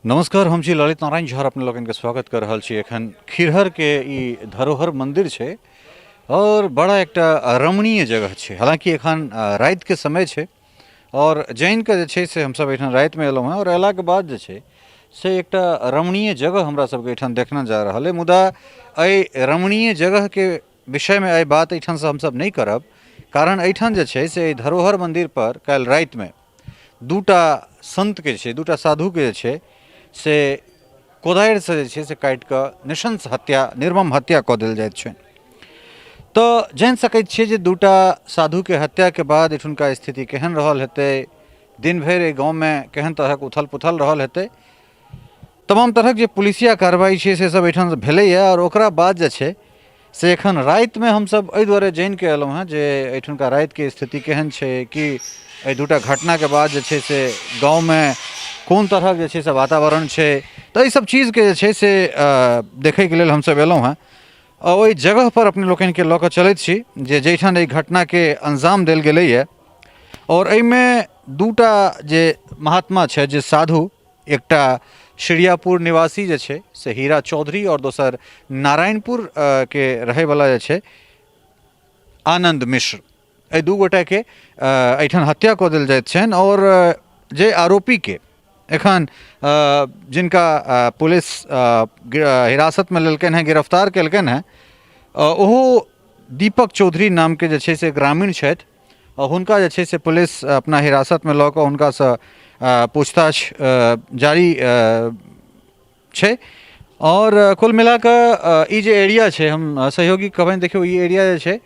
नमस्कार, हम छी ललित नारायण झा, अपने लोगन के स्वागत कर रहल छी। एखन खिरहर के ई धरोहर मंदिर छे और बड़ा एकटा रमणीय जगह छे। हालांकि एखन रात के समय छे और जैन के जे छे से हम सब एठन रात में एलहुं हैं और एला के बाद जे छे से एकटा रमणीय जगह हमरा सबके एठन देखना जा रहल है। मुदा एहि रमणीय जगह के विषय में आई बात एठन से हम सब नहीं करब, कारण एठन जे छे से धरोहर मंदिर पर कल रात में दूटा संत के छे, दूटा साधु के जे छे से कोदारि से जे छे से काटि कऽ नृशंस हत्या, निर्मम हत्या कऽ देल जाइत छै। तो जानि सकैत छियै जे दूटा साधु के हत्या के बाद एठुनका स्थिति केहन रहल हेतै, दिन भरि एहि गाँव में केहन तरहक उथल पुथल रहल हेतै। तमाम तरहक जे पुलिसिया कार्रवाई छै से सब एठन भेलैए और ओकरा बाद जे छै से एखन राति में हमसब एहि दुआरे जानि के एलहुँ हैं जे एठुनका राति के स्थिति केहन छै, कि एहि दूटा घटना के बाद जे छै से गाँव में कोन तरहक जे छै से वातावरण छै। तो एहि सब चीज के जे छै से देखै के लेल हमसब एलहुँ हैं। ओहि जगह पर अपने लोकनि के लऽ कऽ चलैत छी जे जैठान एहि घटना के अंजाम देल गेलैए। और एहिमे दूटा जे महात्मा छै, जे साधु, एकटा शिरियापुर निवासी जे छै से हीरा चौधरी और दोसर नारायणपुर के रहैवाला जे छै आनंद मिश्र, एहि दू गोटा के एहिठाम हत्या कऽ देल जाइत छनि। और जे आरोपी के एखन जिनका पुलिस हिरासत में लेलकनि हैं, गिरफ्तार केलकनि हैं, ओहो दीपक चौधरी नाम के जे छै से ग्रामीण छथि। हुनका जे छै से पुलिस अपना हिरासत में लऽ कऽ हुनकासँ पूछताछ जारी छै। और कुल मिला कऽ ई जे एरिया छै, हम सहयोगी कहबनि, देखियौ ई एरिया जे छै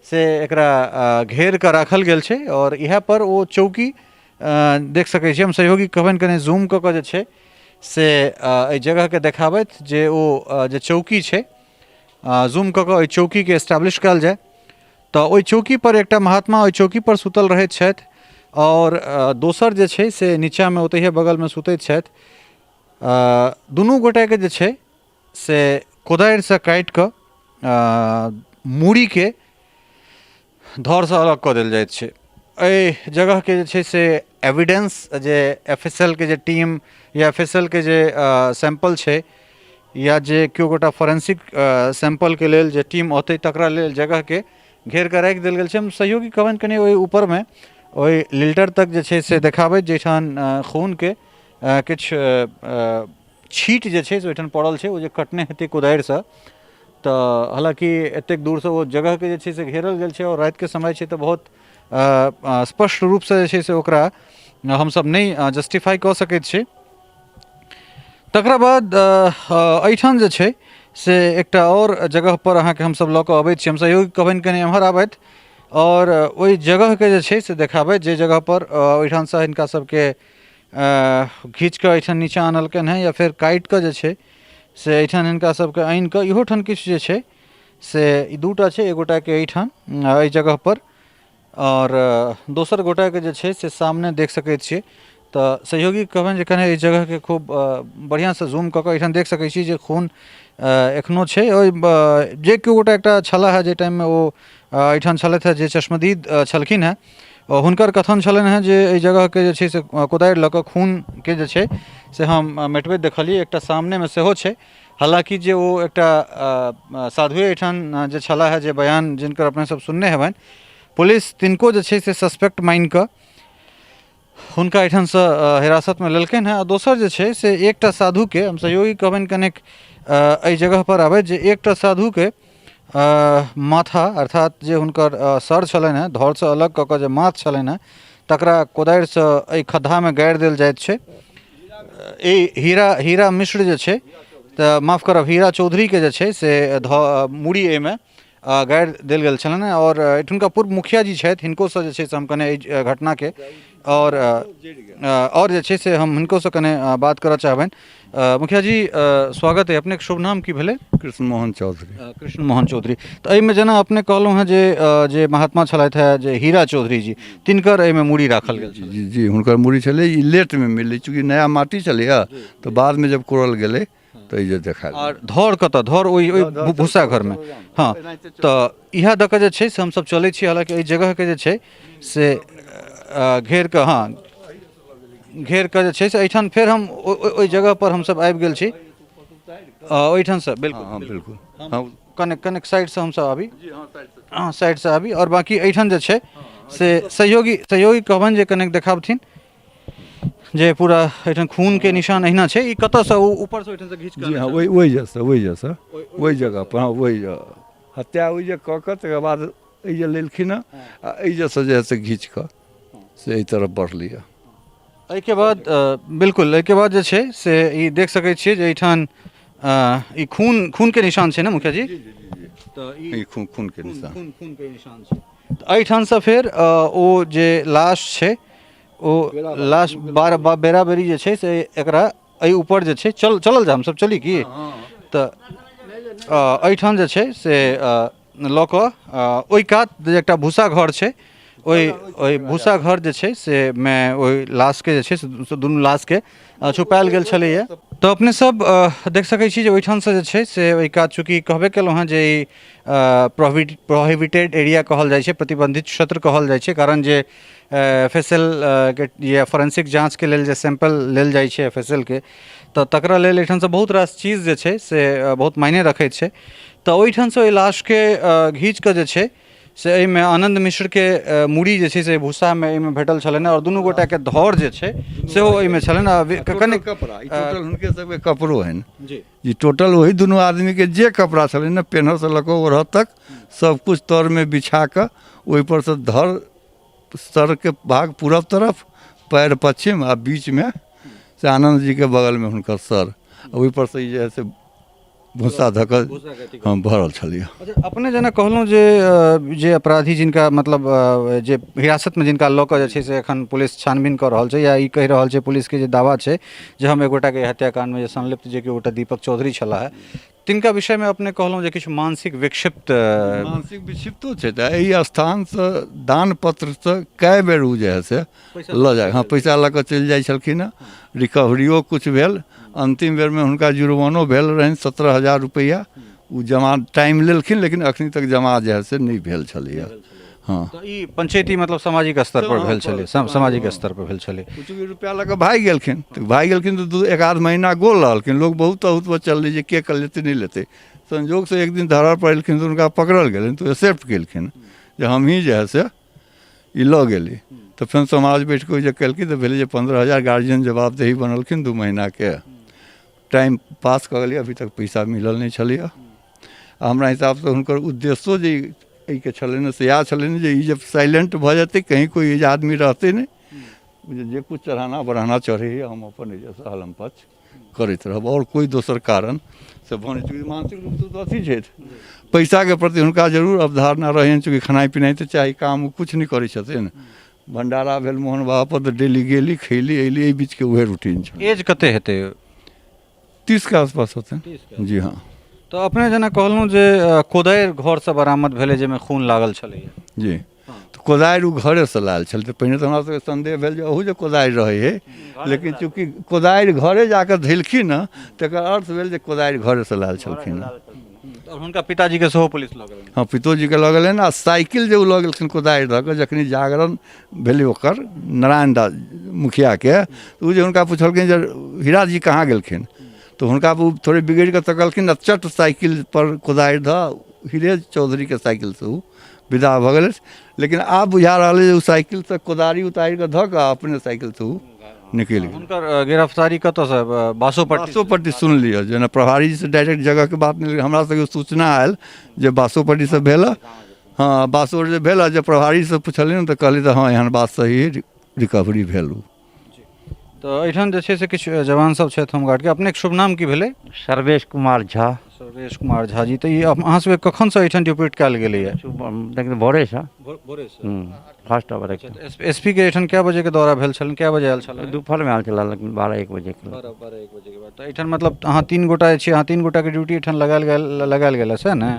से एकरा घेर कऽ राखल गेल छै और इएह पर ओ चौकी देख सकै छी। हम सहयोगी कहबनि कने जूम कऽ जे छै से एहि जगह के देखाबैत जे ओ जे चौकी छै, जूम कऽ ओहि चौकी के एस्टैब्लिश कयल जाय। तो ओहि चौकी पर एकटा महात्मा ओहि चौकी पर सुतल रहैत छथि और दोसर जे छै से नीचा में ओतहिए बगल में सुतैत छथि। दुनू गोटे के जे छै से कोदारि से काटि कऽ मूड़ी के धड़ से अलग कऽ देल जाइत छै। एहि जगह के जे छै से एविडेंस जे एफएसएल के जे टीम या एफएसएल के जे सैंपल छै, या जे केओ गोटा फोरेंसिक सैंपल के लेल जे टीम औतै तकरा लेल जगह के घेर कऽ राखि देल गेल छै। हम सहयोगी कहबनि कनि ओहि ऊपर में ओहि लिल्टर तक जे छै से देखाबैत जैठान खून के किछु छीट जे छै से ओहिठाम पड़ल छै, ओ जे कटने हेतै कोदारि से। तो हालांकि एतेक दूर से वो जगह के जे छै से घेरल गेल छै और रात के समय छै, तो बहुत स्पष्ट रूप से जे छै से ओकरा हम सब नहीं जस्टिफाई कऽ सकैत छी। तकरा बाद एहिठाम जे छै से एकटा और जगह पर अहाँके हम सब लऽ कऽ अबैत छी। हम सहयोगी कहबनि कनि एम्हर आबैत और ओहि जगह के जे छै से देखाबैत जे जगह पर ओहिठाम से हिनका सबके घींच कऽ एहिठाम नीचाँ आनलकनि हैं, या फिर काटि कऽ जे छै से एहिठाम हिनका सबके आनि कऽ इहो ठाम किछु जे छै से ई दूटा छै, एक गोटा के एहिठाम एहि जगह पर और दोसर गोटा के जे छै से सामने देख सकैत छियै। तो सहयोगी कहबनि जे कने एहि जगह के खूब बढ़िया से जूम कऽ एहिठाम देख सकै छी जे खून एखनो छै। ओहि जे केओ गोटा एकटा छलाह है, जे टाइम में ओ एहिठाम छलथि है, जे चश्मदीद छलखिन हैं, हुनकर कथन छलनि हैं जे एहि जगह के जे छै से कोदारि लऽ कऽ खून के जे छै से हम मेटबैत देखलियै। एकटा सामने में सेहो छै। हालांकि जे ओ एकटा साधुए एहिठाम जे छलाह है, जे बयान जिनकर अपने सब सुनने हेबनि, पुलिस तिनको जे छै से सस्पेक्ट मानि कऽ हुनका एहिठाम से हिरासत में लेलकनि हैं। दोसर जे छै से एकटा साधु के हम सहयोगी कहबनि कनेक एहि जगह पर आबैत जे एकटा साधु के माथा, अर्थात जे हुनकर सर छलनि हैं, धड़ से अलग कऽ कऽ जे माथ छलनि हैं, तकरा कोदारि से एहि खद्धा में गाड़ि देल जाइत छै। हीरा मिश्र जे छै, तऽ माफ करब, हीरा चौधरी के जे छै से मूड़ी एहिमे गाड़ि देल गेल छलनि हैं। और एठुनका पूर्व मुखिया जी छथि, हिनको से जे छै से हम कने एहि घटना के और जे छै से हम हिनको से कने बात करऽ चाहबनि। मुखिया जी, स्वागत है। अपने के शुभ नाम की भेलै? कृष्ण मोहन चौधरी। कृष्ण मोहन चौधरी। तो एहिमे जेना अपने कहलहुँ हैं जे महात्मा छलथि है, जे हीरा चौधरी जी, तिनकर एहिमे मूड़ी राखल गेल छलै। जी जी, हुनकर मूड़ी छलै। ई लेट में मिललै, चूँकि नया माटी छलैए, तो बाद में जब कोड़ल गेलै तो ये देखा। और धड़ कतऽ? धड़ ओहि भूसा घर में। हाँ, तो इएह दऽ कऽ जे छै से हमसब चलै छी। हालांकि एहि जगह के जे छै से घेर कऽ, हाँ घेर कऽ जे छै से एहिठाम फेर हम ओहि जगह पर हमसब आबि गेल छी ओहिठाम से बिल्कुल हाँ बिल्कुल हाँ कनेक्ट कनेक्ट साइड से हमसब आबी हाँ साइड से आबी और बाकी एहिठाम जे छै से सहयोगी कहबनि जे कनेक्ट देखाबथिन जे पूरा एहिठाम खून के निशान अहिना छै ई कतऽ से ऊपर से ओहिठाम से घींच जी कऽ हाँ वही जैसा वही जगह पर हाँ वही हत्या हुई जे कऽ कऽ तकर बाद एहि जे लेलखिन हँ आ एहि जैसे जे है से घींच कऽ से एहि तरफ बढ़ली है एहिके बाद बिल्कुल एहिके बाद जे छै से ई देख सकै छियै जे एहिठाम ई खून के निशान छै ने मुखिया जी तऽ ई खून के निशान खून के निशान छै तऽ एहिठाम से फेर ओ जे लाश छै ओ लाश बेरा बेरी जे छै से एकरा एहि ऊपर जे छै चलल जा हमसब चली की तऽ एहिठाम जे छै से लऽ कऽ ओहि कात जे एकटा भूसा घर छै ओहि भूसा घर जे छै से मे ओहि लाशके जे छै से दुनू लाशके छुपायल गेल छलैए तऽ अपने सब देख सकै छी जे ओहिठामसँ जे छै से ओहि कात चूँकि कहबे केलहुँ हँ जे ई प्रोहिबिटेड एरिया कहल जाइ छै प्रतिबंधित क्षेत्र कहल जाइ छै कारण जे FSL के या फोरेंसिक जाँचके लेल जे सैंपल लेल जाइ छै FSL के तऽ तकरा लेल एहिठामसँ बहुत रास चीज जे छै से बहुत मायने रखैत छै तऽ ओहिठामसँ ओहि लाशके घींच कऽ जे छै से एहिमे आनन्द मिश्रके मूड़ी जे छै से भूसामे एहिमे भेटल छलनि आओर दुनू गोटाके धौर जे छै सेहो एहिमे छलनि कने कपड़ा ई टोटल हुनके सबके कपड़ो है जी ई टोटल वही दुनू आदमी के जे कपड़ा छलै ने पेन्हऽ से लऽ कऽ ओढ़ऽ तक सब कुछ तर में बिछा कऽ ओहिपर से धर सर के भाग पूरब तरफ पैर पश्चिम आ बीच में से आनंद जी के बगल में हुनकर सर ओहिपर से ई जे है से भूसा धकल हम भरल छलिए अच्छा अपने जेना कहलहुँ जे अपराधी जिनका मतलब जे हिरासत में जिनका लऽ कऽ जे छै से एखन पुलिस छानबीन कऽ रहल छै या ई कहि रहल छै पुलिस के जे दावा छै जे हम एगोटाके हत्याकांड में जे संलिप्त जे कि गोटा दीपक चौधरी छलाह है तिनका विषय में अपने कहलहुँ जे किछु मानसिक विक्षिप्तो छै तऽ एहि स्थानसँ दान पत्रसँ कए बेर ओ जे है से लऽ जाए हाँ पैसा लऽ कऽ चलि जाइ छलखिन हँ रिकवरियो किछु भेल अंतिम बेर में हुनका जुर्मानो भेल रहनि 17,000 रुपैआ ओ जमा टाइम लेलखिन लेकिन अखनी तक जमा जे है से नहि भेल छलैए हाँ तो ई पंचायती मतलब सामाजिक स्तर पर भेल छलै सामाजिक स्तर पर भेल छलै कुछ रुपया लऽ कऽ भागि गेलखिन तऽ एक आध महीना गोल रहलखिन लोग बहुत चल रही जे के कर लेते नहीं लेते संजोग से एक दिन धरा पड़लखिन तो उनका पकड़ल गेल तो एक्सेप्ट केलखिन जे हम ही जे है से ई लऽ गेली तो फिर समाज बैठ के जे केलखिन तो भेलै जे 15,000 गार्जियन जवाबदेही बनलखिन 2 महीना के टाइम पास कऽ गेलियै अभी तक पैसा मिलल नहीं छलैए हमरा हिसाब से हुनकर उद्देश्यो जे के छलनि से इएह छलनि जे ई जब साइलेंट भऽ जेतै कहीं कोई आदमी रहतै नहीं जे कुछ चढ़ाना बढ़ाना चढ़े हम अपन एहिसँ हलम पच करैत रहब और कोई दोसर कारण से बने चूँकि मानसिक रूप से तो अथी छै पैसा के प्रति हुनका जरूर अवधारणा रहनि चूँकि खेनाइ पिनाइ तऽ चाही काम कुछ नहीं करै छथिन भंडारा भेल मोहन बाबा पर तऽ डेली गेली खैली अयली एहि बीच के उहे रूटीन छै एज कते हेतै 30 के आसपास होतै जी हाँ तो अपने जेना कहलहुँ जे कोदारि घर से बरामद भेलै जाहिमे खून लागल छलैए जी तो कोदारि ओ घरे से लायल छल तऽ पहिने तऽ हमरा सबके संदेह भेल जे ओहू जे कोदारि रहै है लेकिन चूँकि कोदारि घरे जाकऽ धैलखिन न तकर अर्थ भेल जे कोदारि घरे से लायल छलखिन और हुनका पिताजी के सेहो पुलिस लऽ गेलनि हाँ पितोजी के लऽ गेलनि आ साइकिल जे ओ लऽ गेलखिन कोदारि धऽ कऽ जखनी जागरण भेलै ओकर नारायण दास मुखिया के ओ जे हुनका पुछलखिन जे हीरा जी कहाँ गेलखिन तो हुनका थोड़े बिगड़ के तकलखिन चट साइकिल पर कोदारि धऽ हीरे चौधरी के साइकिल से ओ विदा भऽ गेलै लेकिन आब बुझा रहल है जे ओ साइकिल से कोदारि उतारि कऽ धऽ कऽ अपने साइकिल से ओ निकलि गेल हुनकर गिरफ्तारी कतऽसँ बासोपट्टी सुन लिअ जेना प्रभारी जी से डायरेक्ट जगह के बात नहीं हमरा सबके सूचना आयल जे बासोपट्टी से भेल हाँ बासो जे भेल जब प्रभारी से पुछलियै तऽ कहली तऽ हाँ एहन बात सही रिकवरी भेल तो एहिठाम जे छै से किछु जवान सब छथि होमगार्ड के अपने शुभ नाम की भेलै सर्वेश कुमार झा सर्वेश कुमार झा जी तऽ ई अहाँ सबके कखन से एहिठाम ड्यूटी कयल गेलैए लेकिन भोरे से फर्स्ट आवर एसपी के एहिठाम कए बजे के दौरा भेल छलन कए बजे आयल छलन दोपहर में आयल छला लेकिन 12-1 बजे के 12-1 बजे के बाद तऽ एहिठाम मतलब अहाँ 3 गोटा छी अहाँ 3 गोटा के ड्यूटी एहिठाम लगायल गेल है ने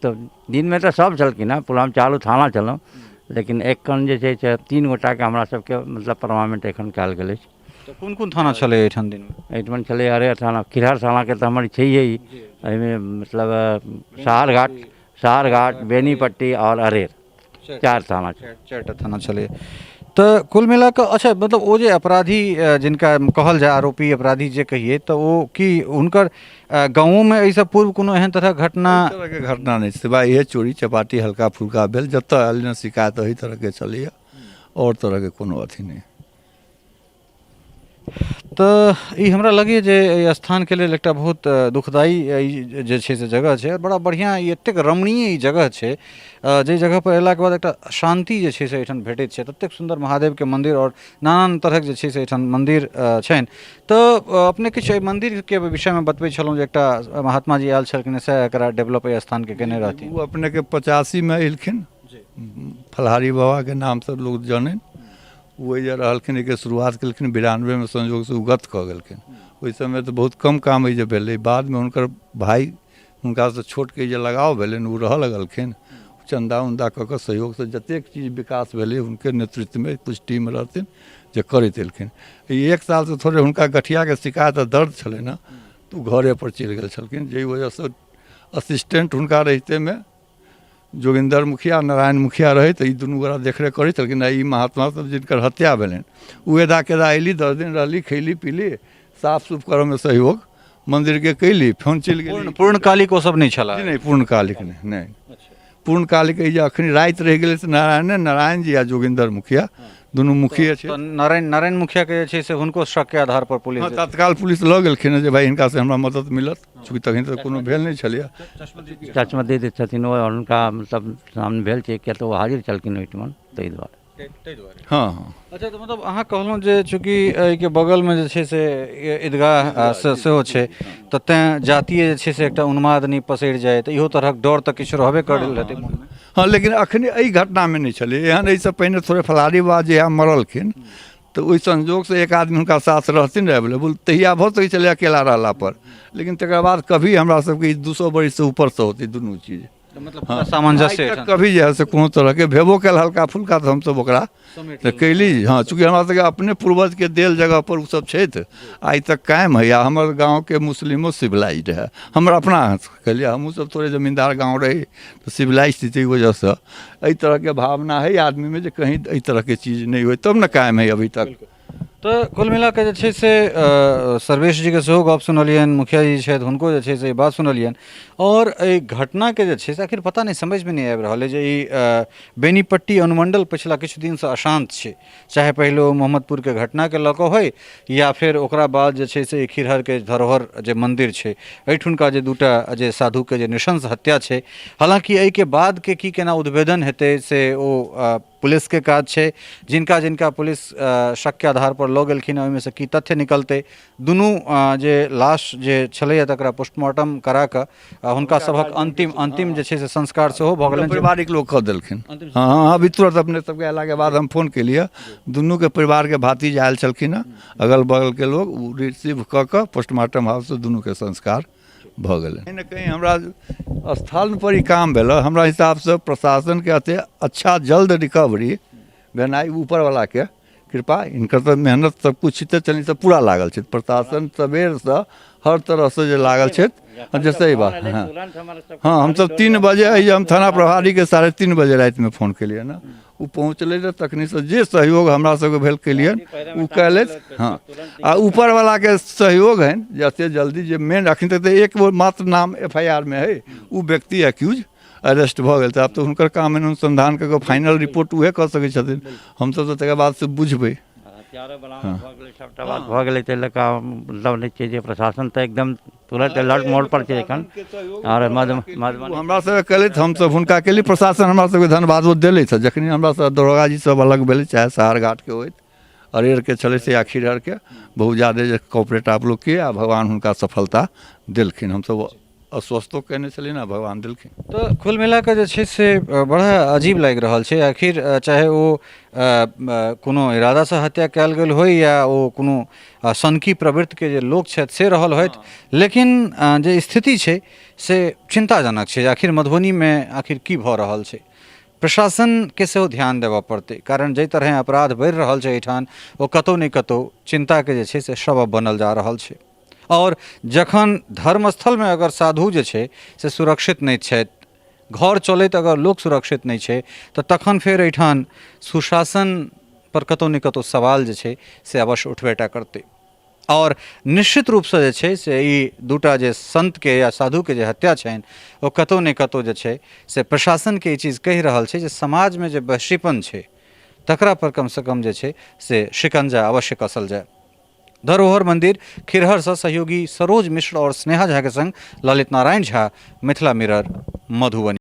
तो दिन में तो सब छलखिन हँ पूरा चालू थाना चलहुँ लेकिन एक कन जे छै से 3 गोटा के हमरा सबके मतलब परमानेंट एखन कयल गेल अछि तो कोन थाना छलै एहिठाम दिन में एहिठाम छलै अरे थाना खिरहर थाना के तऽ हमर छैहे ही एहिमे मतलब शहर घाट बेनीपट्टी और अरेर 4 थाना 4टा थाना छलै तो कुल मिला के अच्छा मतलब वो जे अपराधी जिनका कहल जाए आरोपी अपराधी जे कहिए तो वो कि उनकर गाँवों में ऐसा पूर्व कोनो एहन तरह घटना एहि तरह के घटना नहीं सिवाय इहे चोरी चपाटी हल्का फुल्का भेल जतऽ आयल ने शिकायत ओही तरह के चलैया और तरह के कोनो अथी नहीं। तो ई हमरा लगे जे एहि स्थान के लेल एकटा बहुत दुखदायी ई जे छै से जगह छै, बड़ा बढ़िया ई एतेक रमणीय ई जगह छै जे जगह पर अयलाके बाद एकटा शांति जे छै से एहिठाम भेटैत छै। ततेक सुन्दर महादेव के मंदिर और नाना तरहक जे छै से एहिठाम मंदिर छनि। तो अपने किछु एहि मंदिर के विषय में बतबै छलहुँ जे एकटा महात्मा जी आयल छलखिन से एकरा डेवलप एहि स्थान के केने रहथिन। वो अपने के 85 में एलखिन, फलहारी बाबा के नाम से लोग जाने, वो जे रहलखिन एके शुरुआत केलखिन 92 में संयोग से उगत कऽ गेलखिन। ओहि समय तो बहुत कम काम जे भेलै, बाद में हुनकर भाई हुनका से छोट के जे लगाव भेलनि वो रहऽ लगलखिन, चंदा उन्दा कऽ कऽ सहयोग से जतेक चीज विकास भेलै हुनके नेतृत्व में कुछ टीम रहथिन जे करैत एलखिन। एक साल से थोड़े हुनका गठिया के शिकायत आ दर्द छलै ना, तो घरे पर चलि गेल छलखिन, जाहि वजह से असिस्टेंट हुनका रहिते में जोगिंदर मुखिया नारायण मुखिया रहे तो ई दुनू गोरा देखरेख करै छलखिन। ई महात्मा सब जिनकर हत्या भेलनि उ एदा केदा अयली, 10 दिन रहली, खैली पीली, साफ सुफ करऽ में सहयोग मंदिर के कैली, फोन चलि गेली। पूर्णकालिक ओ सब नहीं छला? नहीं पूर्णकालिक नहीं। पूर्णकालिक ई जे अखनी राति रहि गेलै से नारायण जी आ जोगिंदर मुखिया दुनू मुखिया छै। तो नारायण मुखिया के जे छै से हुनको शक के आधार पर पुलिस तत्काल पुलिस लऽ गेलखिन जे भाई हिनका से हमरा मदद मिलत, चूँकि तखन तक कोनो भेल नहीं छलैया। चश्मदी दै छथिन ओ हुनका मतलब सामने भेल छै, किया तऽ ओ हाजिर छलखिन ओहिठमन, ताहि दुआरे। हाँ हाँ। अच्छा तो मतलब अहाँ कहलहुँ जे चूँकि एहिके बगलमे जे छै से ईदगाह सेहो छै तऽ तेँ जातीय जे छै से एकटा उन्माद नहि पसरि जाय, तऽ इहो तरहक डर तऽ किछु रहबे करल हेतै मोनमे। हाँ लेकिन अखनी एहि घटना में नहीं छलै एहन। एहिसँ पहिने थोड़े फलारी बाबा जे मरलखिन तो ओहि संजोग से एक आदमी हुनका साथ रहथिन अवेलेबल, तहिया भऽ सकै छलै अकेला रहला पर, लेकिन तकर बाद कभी हमरा सबके 200 बरिस से ऊपर से होती दुनू चीज, मतलब पूरा सामंजस्य आइ तक कभी जे है से कोनो तरह के भेबो कल हल्का फुल्का तो हम सब ओकरा तो कैली। हाँ चूँकि हमरा सबके अपने पूर्वज के देल जगह पर उ सब छै आइ तक कायम है। या हमर गांव के मुस्लिमो सिविलाइज्ड है, हमरा अपना कहलिए हमहूँ सब थोड़े जमींदार गांव रही तो सिविलाइज्ड थी, वजह से एहि तरह के भावना है आदमी में जे कहीं एहि तरह के चीज नहीं हुई, तब न कायम है अभी तक। तो कुल मिला के जे छै से सर्वेश जी के सेहो गप सुनलियन, मुखिया जी छथि हुनको जे छै से ई बात सुनलियन। और एहि घटना के जे छै से आखिर पता नहीं समझ में नहीं आबि रहल है जे ई बेनीपट्टी अनुमंडल पिछला किछु दिन से अशांत छै, चाहे पहले ओ मोहम्मदपुर के घटना के लऽ कऽ होय या फिर ओकरा बाद जे छै से खिरहर के धरोहर जे मंदिर छै एहिठुनका जे दूटा जे साधु के जे नृशंस हत्या छै। हालांकि एहि के बाद के की केना उद्भेदन हेतै से ओ पुलिस के काज छै, जिनका जिनका पुलिस शक के आधार पर लऽ गेलखिन ओहिमे से की तथ्य निकलते। दुनू जे लाश जे छलैया तकरा पोस्टमार्टम करा कऽ हुनका सभक अंतिम जे छै से संस्कार सेहो भऽ गेलनि। पारिवारिक लोग कऽ देलखिन। हाँ हाँ अभी तुरंत अपने सबके अयला के बाद हम फोन केलिए, दुनू के परिवार के भातीज आयल छलखिन हँ, अगल बगल के लोग उ रिसीव कऽ कऽ पोस्टमार्टम हाउस से दुनू के संस्कार भऽ गेलै। कहीं न कहीं हमरा स्थल पर ही काम भेल, हमरा हिसाब से प्रशासन के अते अच्छा जल्द रिकवरी भेनाइ ऊपर वाला के कृपा, इनकर तो मेहनत सब कुछ चलनी से पूरा लागल छै। प्रशासन सबेर से हर तरह से जे लागल छै, जैसे ही बात हाँ हाँ हम सब 3 बजे हम थाना प्रभारी के 3:30 बजे रात में फोन केलिए ना, वो पहुँचले रहे तखनी से जे सहयोग हमरा सबके भेल केलिए वो कैलत। हाँ आ ऊपर वाला के सहयोग है जैसे जल्दी जे मेन अखन तक एक वो मात्र नाम FIR में है, वो व्यक्ति एक्यूज अरेस्ट भऽ गेल। आब तो हुनकर काम अनुसंधान कऽ फाइनल रिपोर्ट उहे कऽ सकै छथिन, हमसब तो तकर बाद से बुझबै। सबटा बात भऽ गेलै ताहि लऽ कऽ मतलब नहि छै जे प्रशासन तऽ एकदम तुरंत अलर्ट मोड पर छै एखन। और मधुबनी हमरा सबके केलथि, हमसब हुनका केली, प्रशासन हमरा सबके धन्यवादो देलथि। जखनी हमरा सब दरोगा जी सब अलग भेलै, चाहे सहार घाट के होइत अरेर के छलै से या खिरहर के, बहुत ज्यादा जे कॉपरेट आप लोग के आ भगवान हुनका सफलता देलखिन। हमसब अस्वस्थो केने छलियै ना, भगवान देलखिन। तो कुल मिला के जे छै से बड़ा अजीब लागि रहल छै। आखिर चाहे ओ कोनो इरादा से हत्या कयल गेल होय या ओ कोनो सनकी प्रवृत्ति के जे लोक छथि से रहल होइत, लेकिन जे स्थिति छै से चिंताजनक छै। आखिर मधुबनी में आखिर की भऽ रहल छै, प्रशासन के सेहो ध्यान देबऽ पड़तै, कारण जाहि तरह अपराध बढ़ि रहल छै एहिठाम ओ कतौ नहि कतौ चिंता के जे छै से सबब बनल जा रहल छै। और जखन धर्मस्थल में अगर साधु जे छै से सुरक्षित नहीं छथि, घर चलैत अगर लोक सुरक्षित नहीं छै, तऽ तखन फेर एहिठाम सुशासन पर कतौ ने कतौ सवाल जे छै से अवश्य उठबेटा करतै। और निश्चित रूप से जे छै से ई दूटा जे संत के या साधु के जे हत्या छनि ओ कतौ ने कतौ जे छै से प्रशासन के ई चीज कहि रहल छै जे समाज में जे वैश्वीपन छै तकरा पर कम से कम जे छै से शिकंजा अवश्य कसल जाए। धरोहर मंदिर खिरहर से सहयोगी सरोज मिश्र और स्नेहा झा के संग ललित नारायण झा, मिथिला मिरर, मधुबनी।